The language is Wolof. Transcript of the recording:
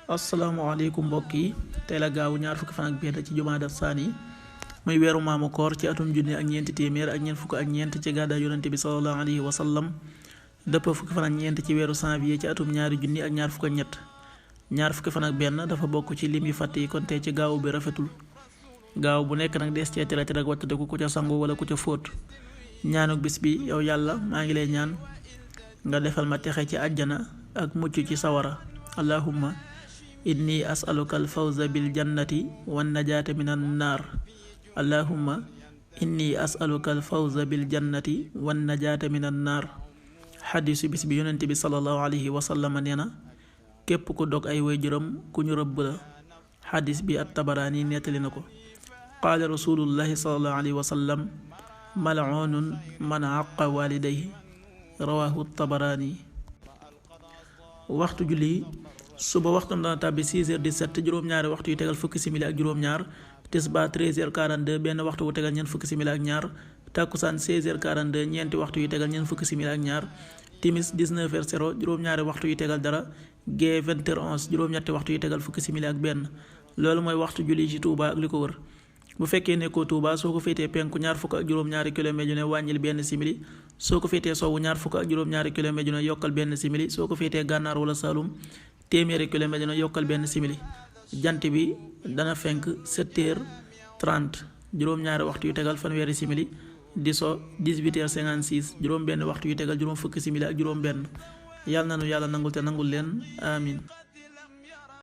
asalaamaaleykum mbokk yi tey la gaawu ñaar fukki fan ak benn ci jumaada saani muy weeru maamu koor ci atum junni ak ñeenti téeméer ak ñeent fukk ak ñeent ci gàddaay yonente bi sallallahu alayhi wa sallam dëpp fukki fan ak ñeent ci weeru janvier ci atum ñaari junni ak ñaar fukk ak ñett ñaar fukki fan ak benn dafa bokk ci lim yu fàtte yi kon tey ci gaawu bi rafetul gaaw bu nekk nag des cee tere ak wattandiku ku ca sangu wala ku ca fóot ñaanuk bis bi yow yàlla maa ngi lay ñaan nga defal ma texe ci àjjana ak mucc ci sawara allahumma inni as'aluka alfawza bil jannati wan najaata min an naar allahumma inni as'aluka alfawza bil jannati wan najaata min an naar xadiisu bis bi yonent bi sallallahu alayhi wa sallam nee na képp ku dog ay waajuram ku ñu rëbb la xadiis bi at-Tabaraani nettali na ko qaala rasulullahi sallallahu alayhi wa sallam mal'uunun man àqa waalidayhi rawaahu at-Tabaraani. waxtu julli suba waxtam dana tàbbi 6h17 juróom-ñaari waxtu yu tegal fukki simili ak juróom-ñaar tisbaar 13h42 benn waxtu wu tegal ñeent fukki simili ak ñaar takkusaan 16h42 ñeenti waxtu yu tegal ñeent fukki simili ak ñaar timis 19h0 juróom-ñaari waxtu yu tegal dara gee 20h11 juróom-ñetti waxtu yu tegal fukki simili ak benn loolu mooy waxtu julli ci Touba ak li ko wër. bu fekkee nekkoo Touba soo ko féetee penku ñaar fukk ak juróom-ñaari kilomètre yu ne wàññil benn simili soo ko féetee sowwu ñaar fukk ak juróom-ñaari kilomètre yu ne yokkal benn simili soo ko féetee gànnaar wala Saloum téeméeri kilomètre yu ne yokkal benn simili jant bi dana fenk 7h30 juróom-ñaari waxtu yu tegal fanweeri simili di so 18h56 juróom benn waxtu yu tegal juróom fukki simili ak juróom benn yàlla nanu yàlla nangul te nangul leen amin